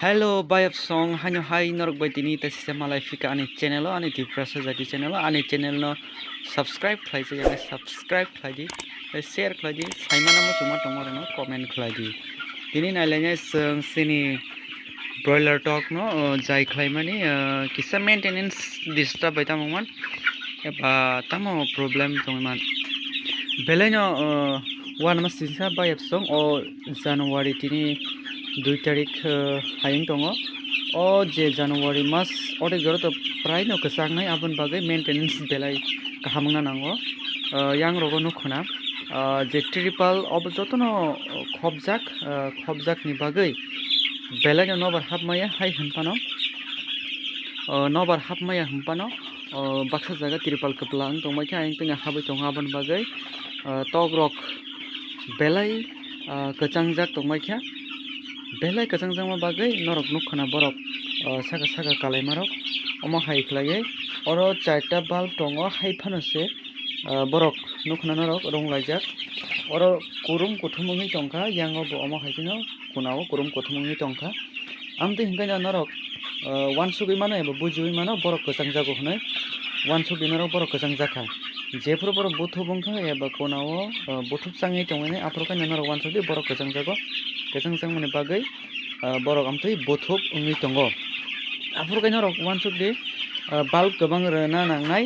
Hello, bayap song hanyo hai norok bai tini ta sistema malai fika ani channel ani TIPRASA JAITI channel ani channel no subscribe khlai je ani subscribe khlai di share khlai di saimana mo chuma tongmar no comment khlai di tini nailanya sing sini broiler tokno jai khlai mani kisa maintenance disturb bai tamongman eba tamo problem tongman beleno one mas sisa bayap song o January tini 2 tarik hayeng tongo o je January mas ode joro to prai no Kwchangma abon bagai maintenance belai kahamna nango yang rogo no khona je triple ob jotono khobjak ni bagai belai no bar hapmaya hai hunpano nobar hapmaya hunpano baksa jaga triple kaplang tongmai kha ayeng tinga habai tonga abon bagai togrok belai Kwchangjak tongmai kha belai Kwchangjama bagai norok nukhana borok saka kalai marok omo hai khlaiye oro 4ta bulb tongo hai phano se borok nukhana norok ronglajak oro kurum kuthumungni tongkha yango bo omo hai kino kunao kurum kuthumungni tongkha amte hingkaina norok wansugui mano eba bujui mano borok Kwchangjago hnai wansugui norok borok Kwchangjaka jefuru borok buthubungkha eba kunao buthubchangi tongmani afrokaina norok wansugui borok Kwchangjangmani bagai borok amtui buthub ungui tongo afrokaina norok wansugui bulb gobang rena nangnai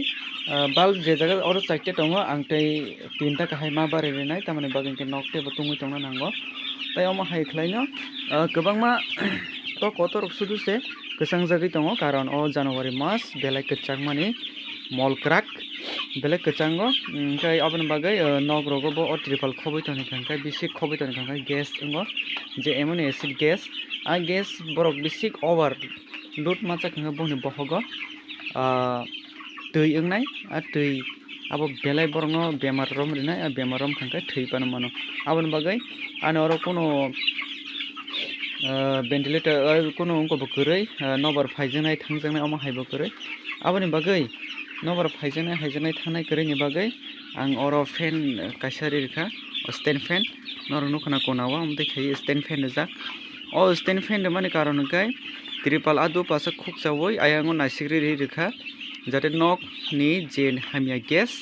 bulb je jaga oro 4te tongo angtei 3ta kahai ma bari renai tamani bagai ke nokte bo tungui tongna nango tai omo hai khlaino gobangma to kotorok sudu se Kwchangjagui tongo karon o January mas belai Kwchangmani molkrak belai Kwchango kai aboni bagai nog rogo bo o triple khoboi toni khangkai bisik khoboi toni khangkai gas ungo je amino acid gas a gas borok bisik over load macha khanga boni bohogo tui ungnai a tui abo belai borokno bemar rom rinai a bemar rom khangkai thui pano mano aboni bagai ani oro kono ventilator kono ungko bo kwrui nobar phaijaknai thangjaknai omo hai bo kwrui aboni bagai nobar phaijaknai thangnai kwrui ni bagai ang oro fan kaisa rirkha stand fan norok nukhana konao amtui khai stand fan rijak o stand fan mani karon hingkai triple adu pasa khukchawui ayango nasikri rirkha jate nok ni je hamya gas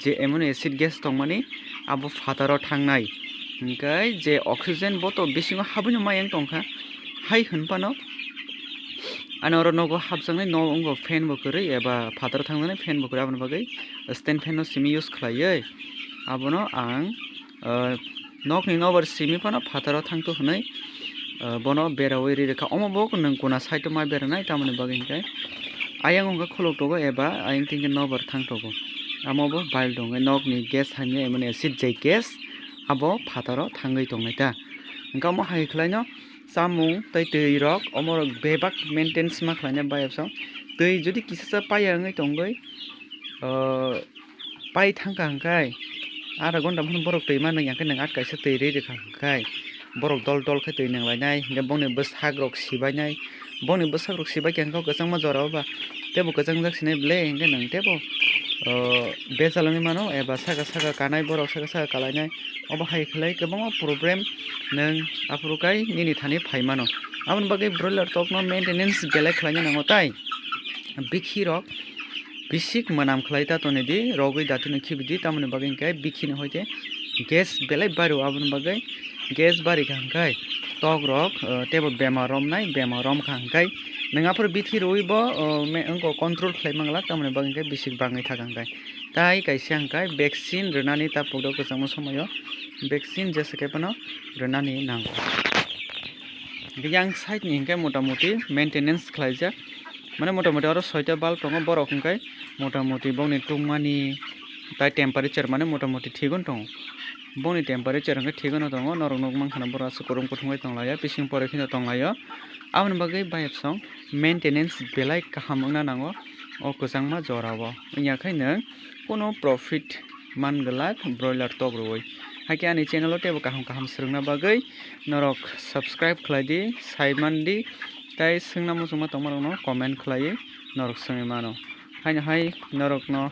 je amino acid gas tongmani abo fataro thangnai hingkai je oxygen boto bisingo habuni mayang tongkha hai hunpano ani oro nogo habjaknai no ungo fan bo kwrui eba fataro thangnai fan bo kwrui aboni bagai stand fan no simi use khlaioi abono ang nokni nobar simi phano fataro thangto hnai bono berawui rirkha omo bo nung kona side ma beranai tamani bagai hingkai ayang ongka khuluk togo eba ayang tingke nobar thangtogo amo bo bail dongai nokni gas hamya amino acid je gas abo fataro thangui tongnai ta hingka omo hai khlaino chamung tei tui rok omo bebak maintenance ma khlaina bayap song tui jodi kisasa paya ongoi tongoi pai thangka hingkai आधा घन्टा phano borok tui mano yangkai nang atkaisa tui ririkha hingkai borok dol khai tui nanglainai hingkai bongni bwsak rok sibainai bongni bwsak rok sibaikha hingka Kwchangma jorao ba tebo Kwchangjak sinai blai hingkai nang tebo bejalongui mano eba saka kanai borok saka kalainai obo hai khlai kwbangma problem nang afrokai nini thani phai mano aboni bagai broiler tokno maintenance belai khlaina nango tai bikhi rok bisik manam khlai ta toni di rogui datuni khibidi tamoni bagai hingkai bikhi ni hoite gas belai baru aboni bagai gas bari kha hingkai tok rok tebo bemar rom nai bemar rom kha hingkai nangapur bithi roi bo ongko control khlai mangla tamoni bagai hingkai bisik bangai thaka hingkai tai kaisa hingkai vaccine rwnani ta pukdo Kwchangma somayo vaccine jesakai pano rwnani nango yang side ni hingkai motamoti maintenance khlaijak mane motamoti oro 6ta bulb tongo borok hingkai motamoti bongni tungmani tai temperature mane motamoti thigon tongo bongni temperature hingkai thigono tongo norok nukmankha borok kurum kuthumai tonglaio bising pore kheno tonglaio aboni bagai bayap song maintenance belai kaham wngna nango o Kwchangma jorao wngyakhai nung kono profit manglak broiler tok rwoi haike ani channel o tebo kaham srungna bagai norok subscribe khlai di saimandi tai sungna muchungma tongmarok no comment khlaiui norok sungui mano haino hai norok no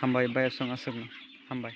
hambai bayap song asukno hambai।